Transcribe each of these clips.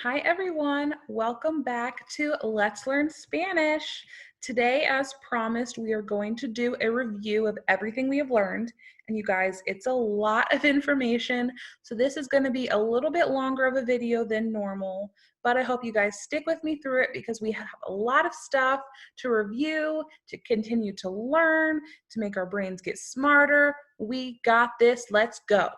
Hi everyone, welcome back to Let's Learn Spanish. Today, as promised, we are going to do a review of everything we have learned. And you guys, it's a lot of information, so this is going to be a little bit longer of a video than normal, but I hope you guys stick with me through it because we have a lot of stuff to review, to continue to learn, to make our brains get smarter. We got this, let's go.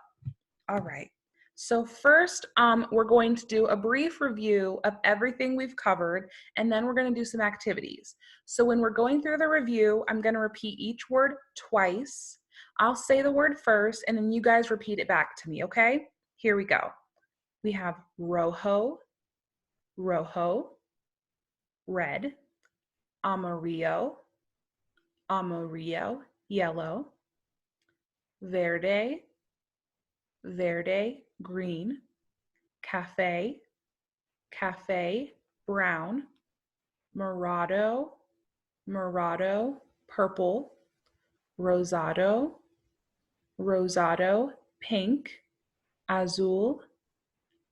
All right. So first, we're going to do a brief review of everything we've covered, and then we're going to do some activities. So when we're going through the review, I'm going to repeat each word twice. I'll say the word first, and then you guys repeat it back to me, okay? Here we go. We have rojo, rojo, red, amarillo, amarillo, yellow, verde, verde, green, cafe, cafe, brown, morado, morado, purple, rosado, rosado, pink, azul,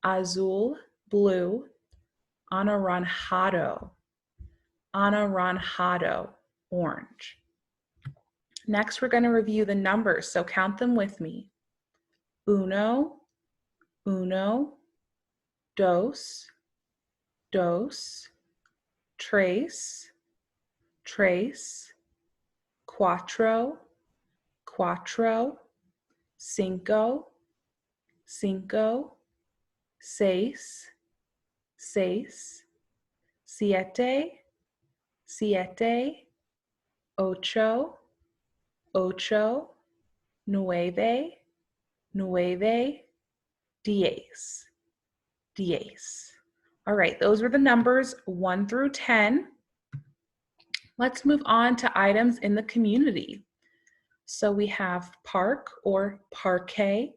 azul, blue, anaranjado, anaranjado, orange. Next, we're going to review the numbers, so count them with me. Uno, uno, dos, dos, tres, tres, cuatro, cuatro, cinco, cinco, seis, seis, siete, siete, ocho, ocho, nueve, nueve, diez, diez. All right, those were the numbers 1 through 10. Let's move on to items in the community. So we have park or parque,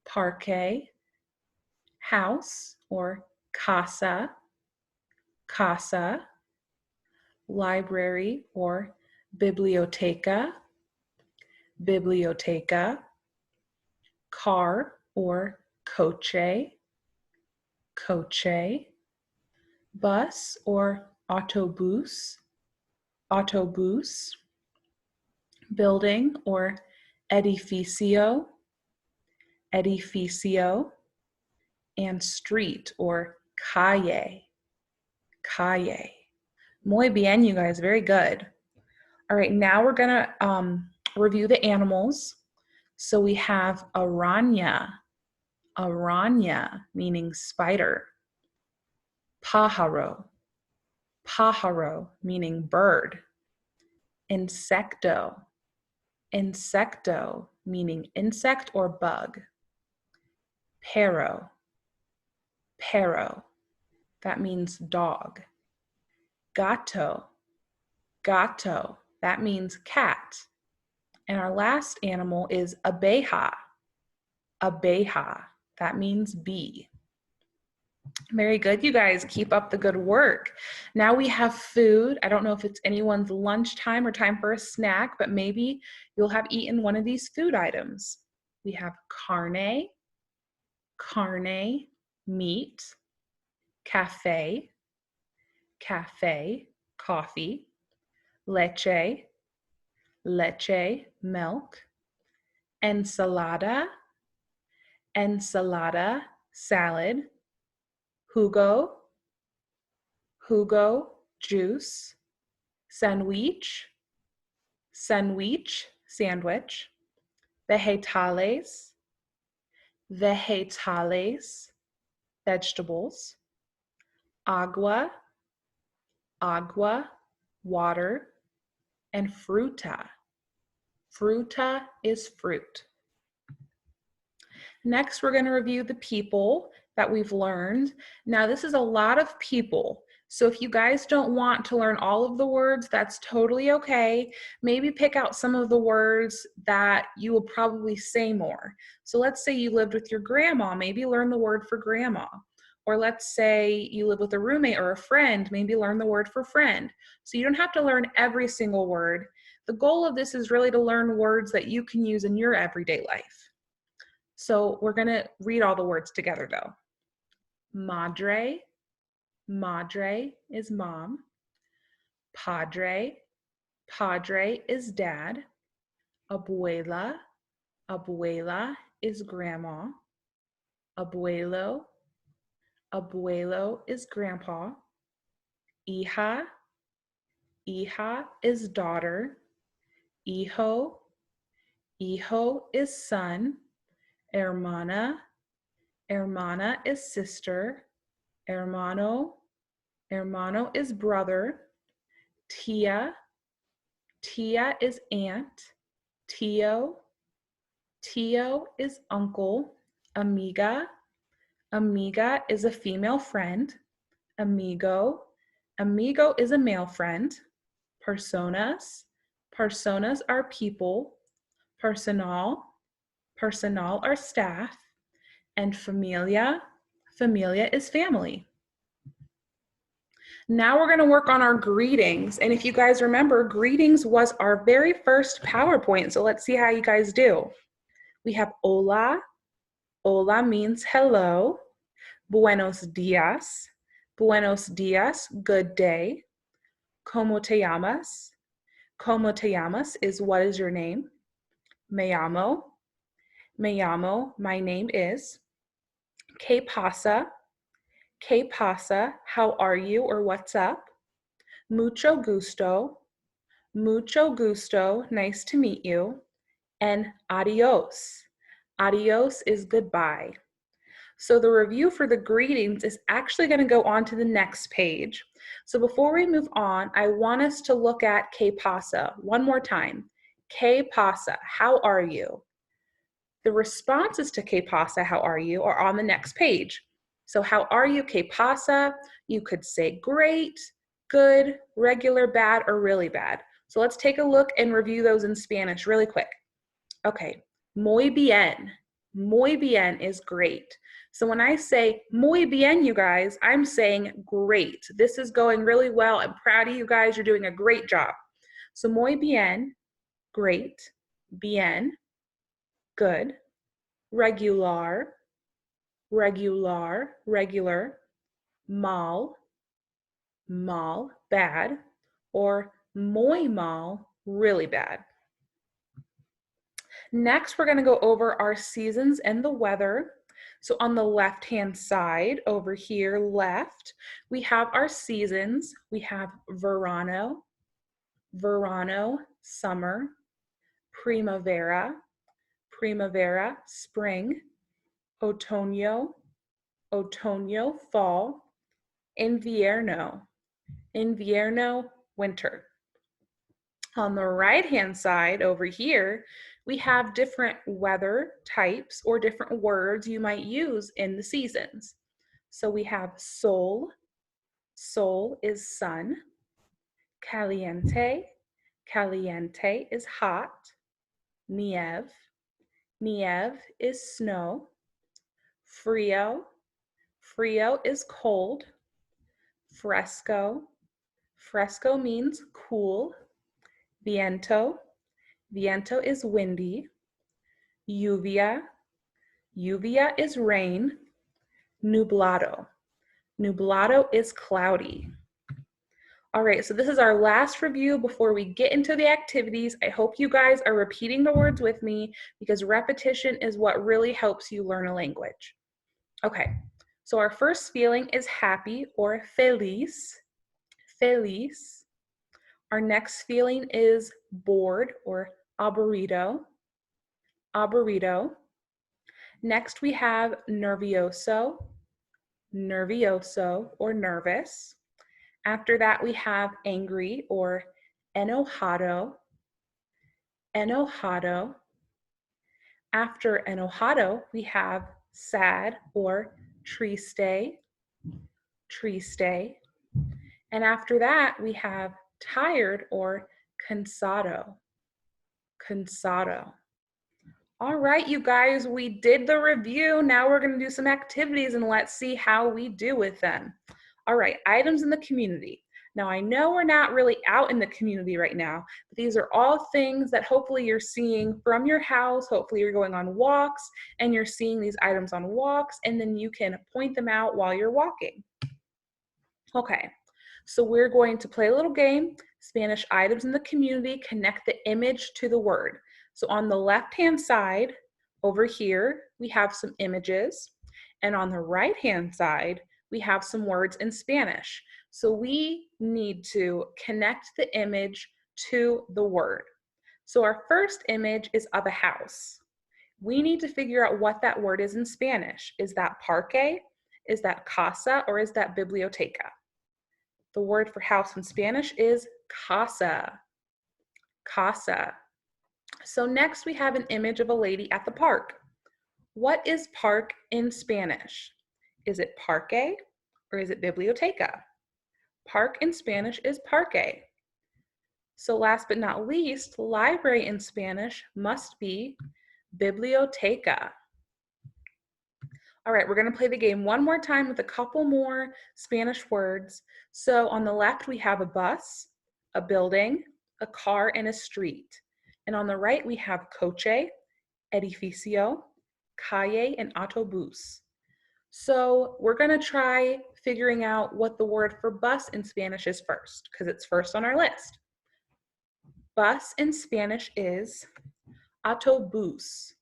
parque, house or casa, casa, library or biblioteca, biblioteca, car or coche, coche, bus or autobus, autobus, building or edificio, edificio, and street or calle, calle. Muy bien, you guys, very good. All right, now we're gonna review the animals. So we have araña, araña, meaning spider. Pájaro, pájaro, meaning bird. Insecto, insecto, meaning insect or bug. Perro, perro, that means dog. Gato, gato, that means cat. And our last animal is abeja, abeja, that means bee. Very good, you guys. Keep up the good work. Now we have food. I don't know if it's anyone's lunchtime or time for a snack, but maybe you'll have eaten one of these food items. We have carne, carne, meat, cafe, cafe, coffee, leche, leche, milk, ensalada, ensalada, salad, jugo, jugo, juice, sandwich, sandwich, sandwich, vegetales, vegetales, vegetables, agua, agua, water, and fruta. Fruta is fruit. Next, we're going to review the people that we've learned. Now, this is a lot of people. So if you guys don't want to learn all of the words, that's totally okay. Maybe pick out some of the words that you will probably say more. So let's say you lived with your grandma, maybe learn the word for grandma. Or let's say you live with a roommate or a friend, maybe learn the word for friend. So you don't have to learn every single word. The goal of this is really to learn words that you can use in your everyday life. So we're going to read all the words together though. Madre, madre is mom. Padre, padre is dad. Abuela, abuela is grandma. Abuelo, abuelo is grandpa. Hija, hija is daughter. Hijo, hijo is son. Hermana, hermana is sister. Hermano, hermano is brother. Tia, tia is aunt. Tio, tio is uncle. Amiga, amiga is a female friend. Amigo, amigo is a male friend. Personas, personas are people. Personal, personal are staff. And familia, familia is family. Now we're going to work on our greetings. And if you guys remember, greetings was our very first PowerPoint. So let's see how you guys do. We have hola. Hola means hello. Buenos dias. Buenos dias, good day. ¿Cómo te llamas? ¿Cómo te llamas is what is your name? Me llamo. Me llamo, my name is. ¿Qué pasa? ¿Qué pasa? How are you or what's up? Mucho gusto. Mucho gusto, nice to meet you. And adios. Adios is goodbye. So the review for the greetings is actually going to go on to the next page. So before we move on, I want us to look at ¿Qué pasa? One more time. ¿Qué pasa? How are you? The responses to ¿Qué pasa? How are you? Are on the next page. So how are you? ¿Qué pasa? You could say great, good, regular, bad, or really bad. So let's take a look and review those in Spanish really quick. Okay, muy bien. Muy bien is great. So when I say muy bien, you guys, I'm saying great. This is going really well. I'm proud of you guys. You're doing a great job. So muy bien, great. Bien, good. Regular, regular, regular. Mal, mal, bad. Or muy mal, really bad. Next, we're going to go over our seasons and the weather. So on the left-hand side over here, left, we have our seasons. We have verano, verano, summer. Primavera, primavera, spring. Otoño, otoño, fall. Invierno, invierno, winter. On the right-hand side over here, we have different weather types or different words you might use in the seasons. So we have sol, sol is sun. Caliente, caliente is hot. Nieve, nieve is snow. Frio, frio is cold. Fresco, fresco means cool. Viento, viento is windy. Lluvia, lluvia is rain. Nublado, nublado is cloudy. All right, so this is our last review before we get into the activities. I hope you guys are repeating the words with me because repetition is what really helps you learn a language. Okay, so our first feeling is happy or feliz, feliz. Our next feeling is bored or aburrido, aburrido. Next we have nervioso, nervioso or nervous. After that we have angry or enojado, enojado. After enojado we have sad or triste, triste. And after that we have tired or cansado, cansado. All right, you guys, we did the review. Now we're going to do some activities and let's see how we do with them. All right, items in the community. Now, I know we're not really out in the community right now, but these are all things that hopefully you're seeing from your house. Hopefully you're going on walks and you're seeing these items on walks, and then you can point them out while you're walking. Okay, so we're going to play a little game, Spanish items in the community, connect the image to the word. So on the left-hand side, over here, we have some images, and on the right-hand side, we have some words in Spanish. So we need to connect the image to the word. So our first image is of a house. We need to figure out what that word is in Spanish. Is that parque? Is that casa? Or is that biblioteca? The word for house in Spanish is casa. Casa. So next we have an image of a lady at the park. What is park in Spanish? Is it parque or is it biblioteca? Park in Spanish is parque. So last but not least, library in Spanish must be biblioteca. All right, we're going to play the game one more time with a couple more Spanish words. So on the left, we have a bus, a building, a car, and a street. And on the right, we have coche, edificio, calle, and autobús. So we're going to try figuring out what the word for bus in Spanish is first, because it's first on our list. Bus in Spanish is autobús.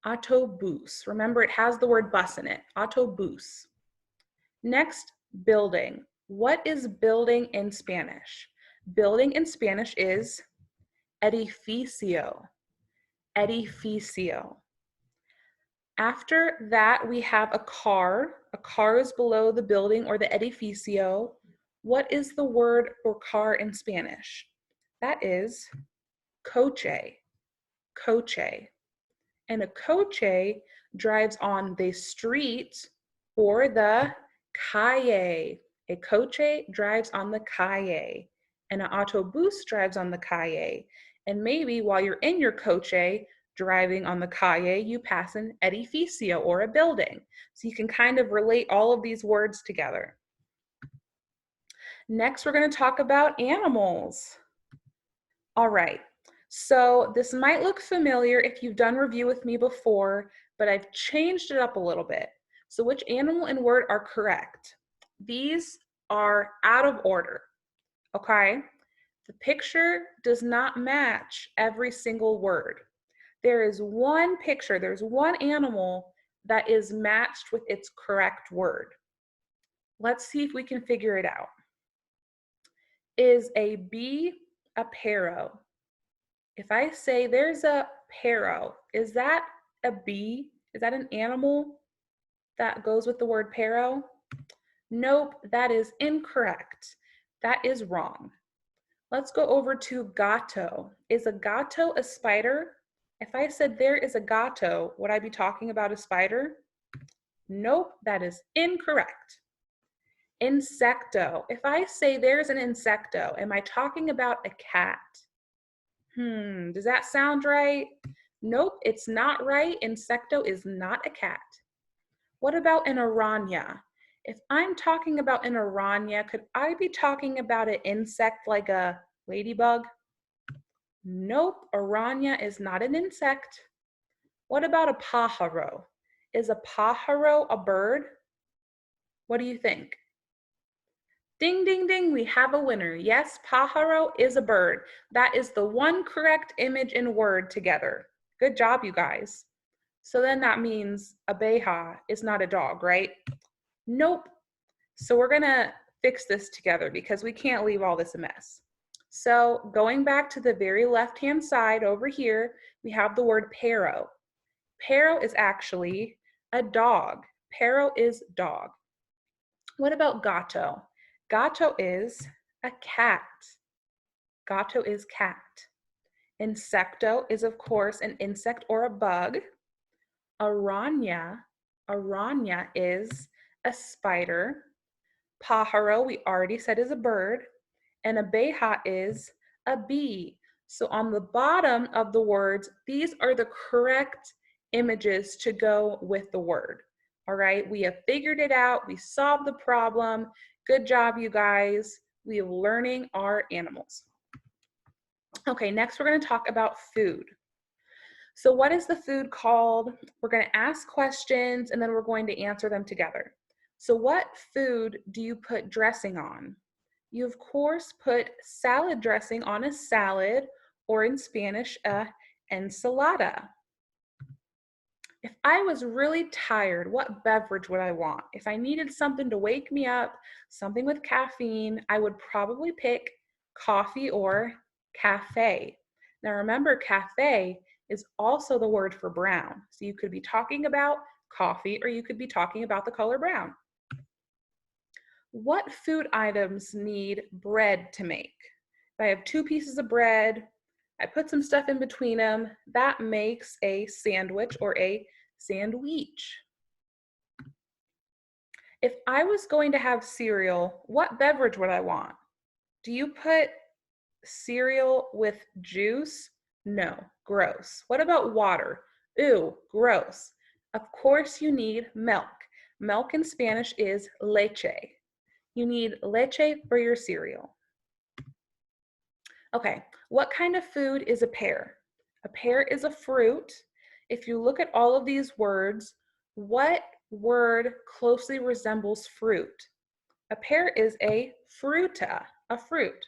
Autobús. Remember, it has the word bus in it. Autobús. Next, building. What is building in Spanish? Building in Spanish is edificio. Edificio. After that, we have a car. A car is below the building or the edificio. What is the word for car in Spanish? That is coche. Coche. And a coche drives on the street or the calle. A coche drives on the calle, and an autobús drives on the calle. And maybe while you're in your coche driving on the calle, you pass an edificio or a building. So you can kind of relate all of these words together. Next, we're going to talk about animals. All right. So this might look familiar if you've done review with me before, but I've changed it up a little bit. So which animal and word are correct? These are out of order, okay? The picture does not match every single word. There is one picture, there's one animal that is matched with its correct word. Let's see if we can figure it out. Is a bee a parrot? If I say there's a parrot, is that a bee? Is that an animal that goes with the word parrot? Nope, that is incorrect. That is wrong. Let's go over to gato. Is a gato a spider? If I said there is a gato, would I be talking about a spider? Nope, that is incorrect. Insecto. If I say there's an insecto, am I talking about a cat? Does that sound right? Nope, it's not right. Insecto is not a cat. What about an araña? If I'm talking about an araña, could I be talking about an insect like a ladybug? Nope, araña is not an insect. What about a pájaro? Is a pájaro a bird? What do you think? Ding, ding, ding, we have a winner. Yes, pájaro is a bird. That is the one correct image and word together. Good job, you guys. So then that means abeja is not a dog, right? Nope. So we're gonna fix this together because we can't leave all this a mess. So going back to the very left-hand side over here, we have the word perro. Perro is actually a dog. Perro is dog. What about gato? Gato is a cat. Gato is cat. Insecto is, of course, an insect or a bug. Araña is a spider. Pájaro, we already said, is a bird. And abeja is a bee. So on the bottom of the words, these are the correct images to go with the word. All right, we have figured it out. We solved the problem. Good job, you guys. We are learning our animals. Okay, next we're going to talk about food. So what is the food called? We're going to ask questions and then we're going to answer them together. So what food do you put dressing on? You of course put salad dressing on a salad, or in Spanish, a ensalada. If I was really tired, what beverage would I want? If I needed something to wake me up, something with caffeine, I would probably pick coffee or cafe. Now remember, cafe is also the word for brown. So you could be talking about coffee or you could be talking about the color brown. What food items need bread to make? If I have 2 pieces of bread, I put some stuff in between them, that makes a sandwich or a sandwich. If I was going to have cereal, what beverage would I want? Do you put cereal with juice? No, gross. What about water? Ew, gross. Of course you need milk. Milk in Spanish is leche. You need leche for your cereal. Okay, what kind of food is a pear? A pear is a fruit. If you look at all of these words, what word closely resembles fruit? A pear is a fruta, a fruit.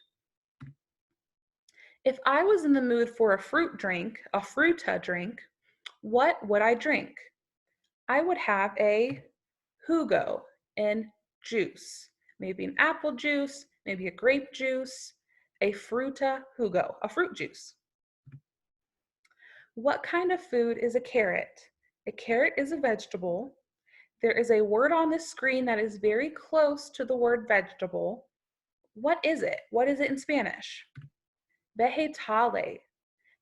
If I was in the mood for a fruit drink, a fruta drink, what would I drink? I would have a jugo, and juice. Maybe an apple juice, maybe a grape juice, a fruta jugo, a fruit juice. What kind of food is a carrot? A carrot is a vegetable. There is a word on the screen that is very close to the word vegetable. What is it? What is it in Spanish? Vegetale.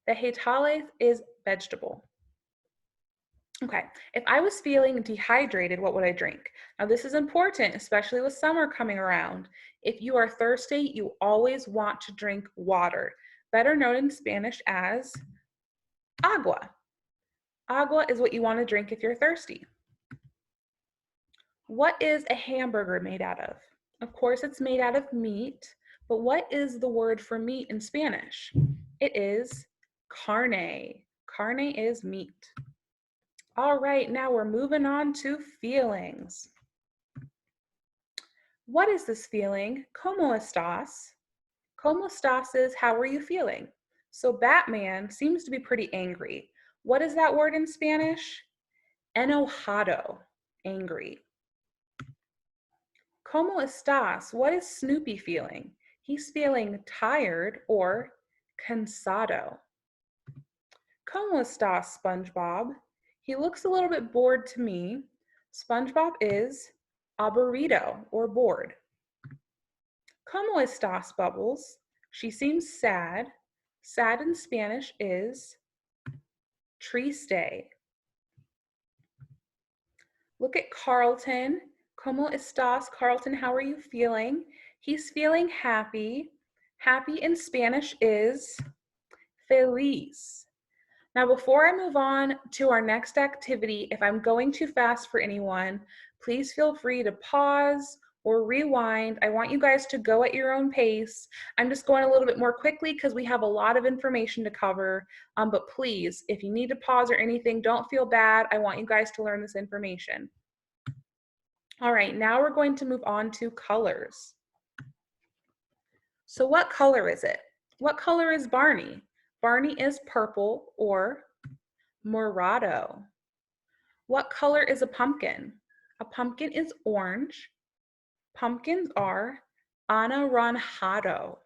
Vegetale is vegetable. Okay, if I was feeling dehydrated, what would I drink? Now this is important, especially with summer coming around. If you are thirsty, you always want to drink water, better known in Spanish as agua. Agua is what you want to drink if you're thirsty. What is a hamburger made out of? Of course, it's made out of meat, but what is the word for meat in Spanish? It is carne. Carne is meat. All right, now we're moving on to feelings. What is this feeling? ¿Cómo estás? ¿Cómo estás is how are you feeling? So Batman seems to be pretty angry. What is that word in Spanish? Enojado, angry. ¿Cómo estás? What is Snoopy feeling? He's feeling tired or cansado. ¿Cómo estás, SpongeBob? He looks a little bit bored to me. SpongeBob is aburrido or bored. ¿Cómo estás, Bubbles? She seems sad. Sad in Spanish is triste. Look at Carlton. ¿Cómo estás, Carlton? How are you feeling? He's feeling happy. Happy in Spanish is feliz. Now, before I move on to our next activity, if I'm going too fast for anyone, please feel free to pause or rewind. I want you guys to go at your own pace. I'm just going a little bit more quickly because we have a lot of information to cover. But please, if you need to pause or anything, don't feel bad. I want you guys to learn this information. All right, now we're going to move on to colors. So what color is it? What color is Barney? Barney is purple or morado. What color is a pumpkin? A pumpkin is orange. Pumpkins are anaranjado.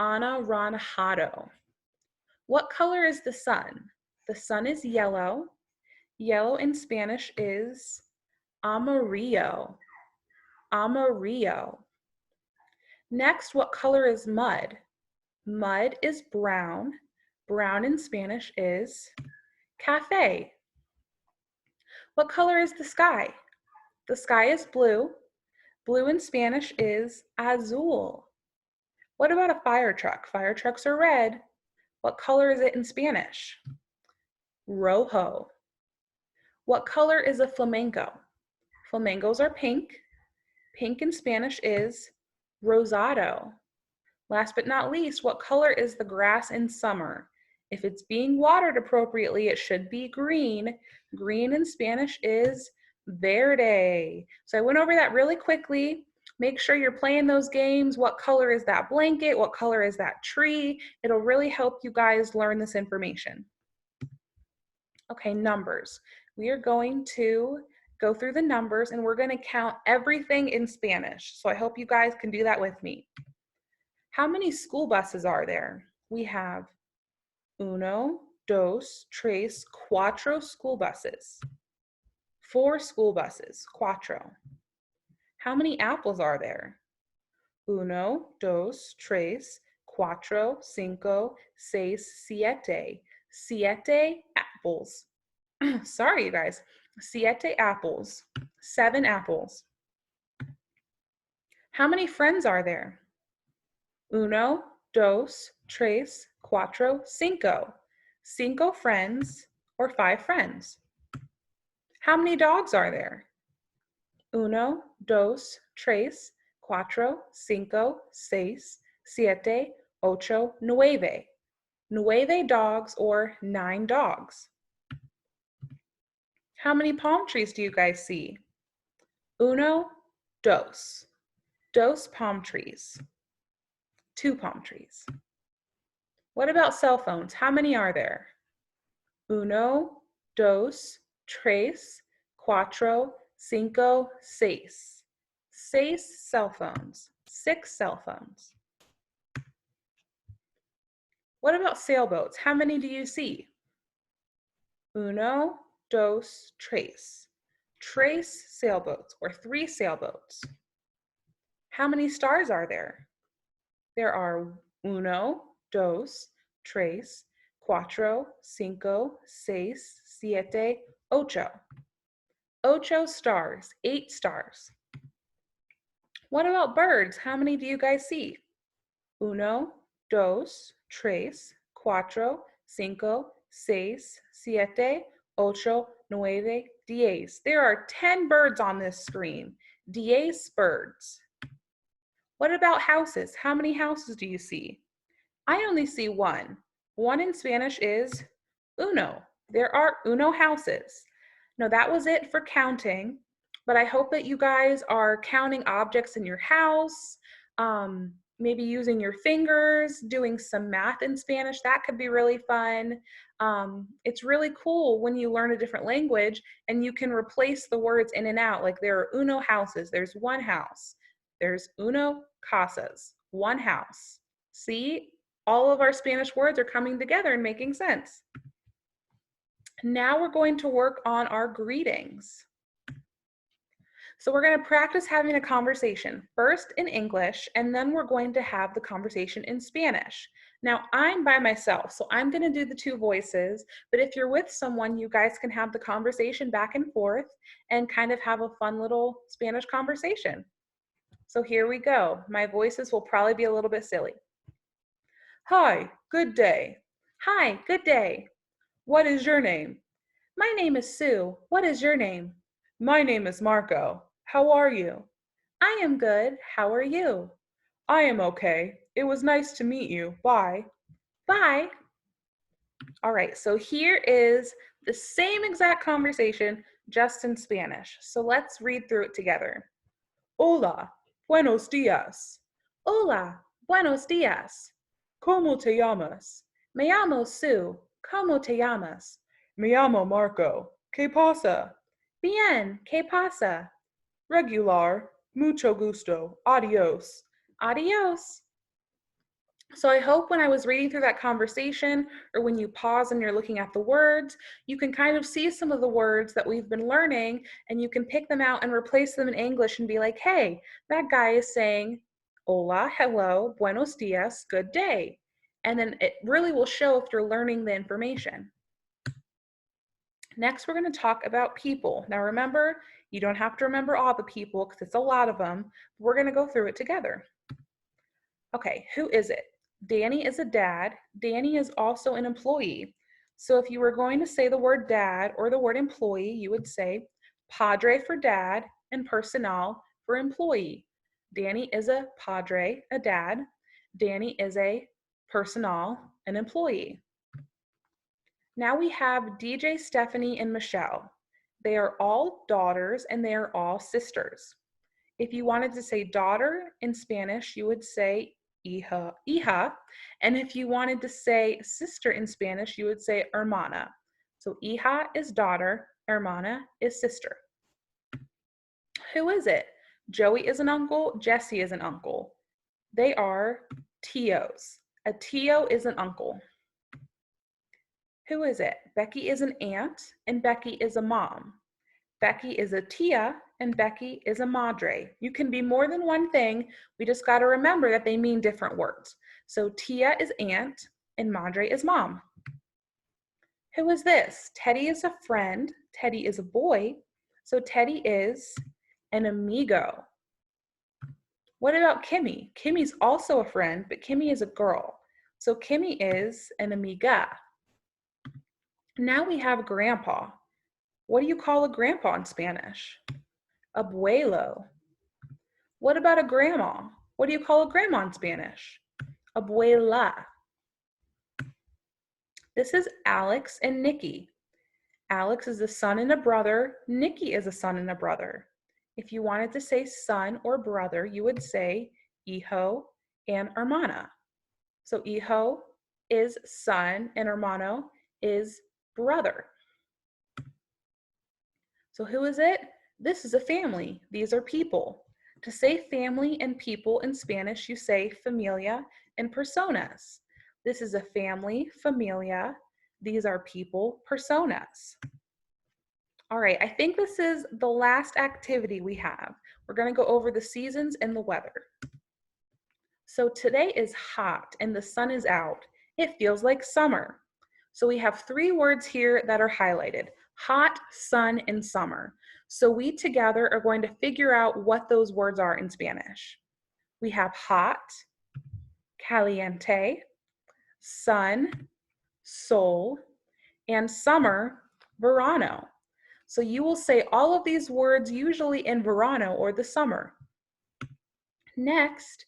Anaranjado. What color is the sun? The sun is yellow. Yellow in Spanish is amarillo. Amarillo. Next, what color is mud? Mud is brown. Brown in Spanish is café. What color is the sky? The sky is blue. Blue in Spanish is azul. What about a fire truck? Fire trucks are red. What color is it in Spanish? Rojo. What color is a flamenco? Flamingos are pink. Pink in Spanish is Rosado. Last but not least, what color is the grass in summer? If it's being watered appropriately, it should be green. Green in Spanish is verde. So I went over that really quickly. Make sure you're playing those games. What color is that blanket? What color is that tree? It'll really help you guys learn this information. Okay, numbers. We are going to go through the numbers and we're going to count everything in Spanish. So I hope you guys can do that with me. How many school buses are there? We have uno, dos, tres, cuatro school buses. 4 school buses, cuatro. How many apples are there? Uno, dos, tres, cuatro, cinco, seis, siete. Siete apples. Sorry, you guys. Siete apples. 7 apples. How many friends are there? Uno, dos, tres, cuatro, cinco. 5 friends or 5 friends. How many dogs are there? Uno, dos, tres, cuatro, cinco, seis, siete, ocho, nueve. 9 dogs or 9 dogs. How many palm trees do you guys see? Uno, dos. Dos palm trees. 2 palm trees. What about cell phones? How many are there? Uno, dos, tres, cuatro, cinco, seis. 6 cell phones. 6 cell phones. What about sailboats? How many do you see? Uno, dos, tres. Tres sailboats, or 3 sailboats. How many stars are there? There are uno, dos, tres, cuatro, cinco, seis, siete, ocho. 8 stars, 8 stars. What about birds? How many do you guys see? Uno, dos, tres, cuatro, cinco, seis, siete, ocho, nueve, 10. There are 10 birds on this screen. 10 birds. What about houses? How many houses do you see? I only see 1. 1 in Spanish is uno. There are uno houses. Now that was it for counting, but I hope that you guys are counting objects in your house, maybe using your fingers, doing some math in Spanish. That could be really fun. It's really cool when you learn a different language and you can replace the words in and out. Like there are uno houses, there's 1 house. There's uno casas, 1 house. See, all of our Spanish words are coming together and making sense. Now we're going to work on our greetings. So we're going to practice having a conversation, first in English, and then we're going to have the conversation in Spanish. Now I'm by myself, so I'm going to do the 2 voices, but if you're with someone, you guys can have the conversation back and forth and kind of have a fun little Spanish conversation. So here we go. My voices will probably be a little bit silly. Hi, good day. Hi, good day. What is your name? My name is Sue. What is your name? My name is Marco. How are you? I am good. How are you? I am okay. It was nice to meet you. Bye. Bye. All right, so here is the same exact conversation, just in Spanish. So let's read through it together. Hola, buenos días. Hola, buenos días. ¿Cómo te llamas? Me llamo Sue. ¿Cómo te llamas? Me llamo Marco. ¿Qué pasa? Bien, ¿qué pasa? Regular. Mucho gusto. Adios. Adios. So I hope when I was reading through that conversation, or when you pause and you're looking at the words, you can kind of see some of the words that we've been learning and you can pick them out and replace them in English and be like, hey, that guy is saying, hola, hello, buenos dias, good day. And then it really will show if you're learning the information. Next, we're going to talk about people. Now remember, you don't have to remember all the people because it's a lot of them. We're going to go through it together. Okay, who is it? Danny is a dad. Danny is also an employee. So if you were going to say the word dad or the word employee, you would say padre for dad and personal for employee. Danny is a padre, a dad. Danny is a personal, an employee. Now we have DJ, Stephanie, and Michelle. They are all daughters and they are all sisters. If you wanted to say daughter in Spanish, you would say hija. And if you wanted to say sister in Spanish, you would say hermana. So hija is daughter, hermana is sister. Who is it? Joey is an uncle, Jesse is an uncle. They are tios. A tio is an uncle. Who is it? Becky is an aunt and Becky is a mom. Becky is a tia and Becky is a madre. You can be more than one thing. We just got to remember that they mean different words. So tia is aunt and madre is mom. Who is this? Teddy is a friend. Teddy is a boy. So Teddy is an amigo. What about Kimmy? Kimmy's also a friend, but Kimmy is a girl. So Kimmy is an amiga. Now we have grandpa. What do you call a grandpa in Spanish? Abuelo. What about a grandma? What do you call a grandma in Spanish? Abuela. This is Alex and Nikki. Alex is a son and a brother. Nikki is a son and a brother. If you wanted to say son or brother, you would say hijo and hermana. So hijo is son and hermano is brother. So who is it? This is a family. These are people. To say family and people in Spanish, you say familia and personas. This is a family, familia. These are people, personas. All right, I think this is the last activity we have. We're going to go over the seasons and the weather. So today is hot and the sun is out. It feels like summer. So we have 3 words here that are highlighted: hot, sun, and summer. So we together are going to figure out what those words are in Spanish. We have hot, caliente, sun, sol, and summer, verano. So you will say all of these words usually in verano or the summer. Next,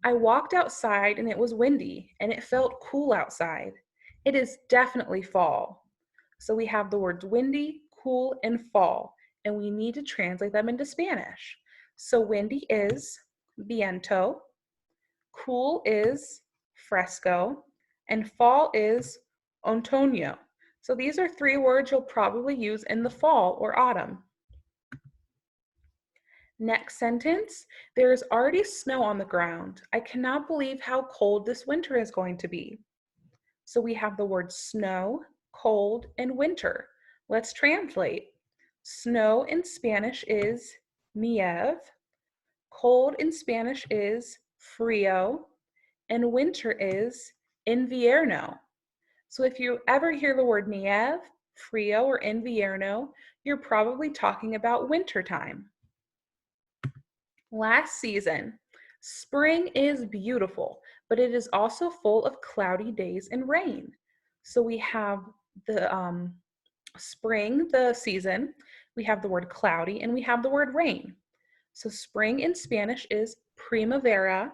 I walked outside and it was windy and it felt cool outside. It is definitely fall. So we have the words windy, cool, and fall, and we need to translate them into Spanish. So windy is viento, cool is fresco, and fall is otoño. So these are 3 words you'll probably use in the fall or autumn. Next sentence, there is already snow on the ground. I cannot believe how cold this winter is going to be. So we have the word snow, cold, and winter. Let's translate. Snow in Spanish is nieve. Cold in Spanish is frío. And winter is invierno. So if you ever hear the word nieve, frío, or invierno, you're probably talking about winter time. Last season, spring is beautiful, but it is also full of cloudy days and rain. So we have the spring, the season, we have the word cloudy, and we have the word rain. So spring in Spanish is primavera,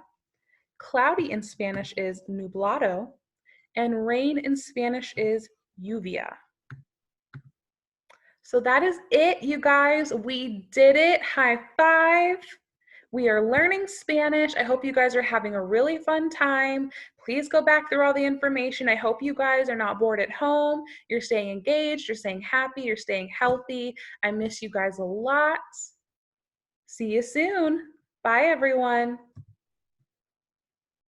cloudy in Spanish is nublado, and rain in Spanish is lluvia. So that is it, you guys. We did it. High five. We are learning Spanish. I hope you guys are having a really fun time. Please go back through all the information. I hope you guys are not bored at home. You're staying engaged, you're staying happy, you're staying healthy. I miss you guys a lot. See you soon. Bye, everyone.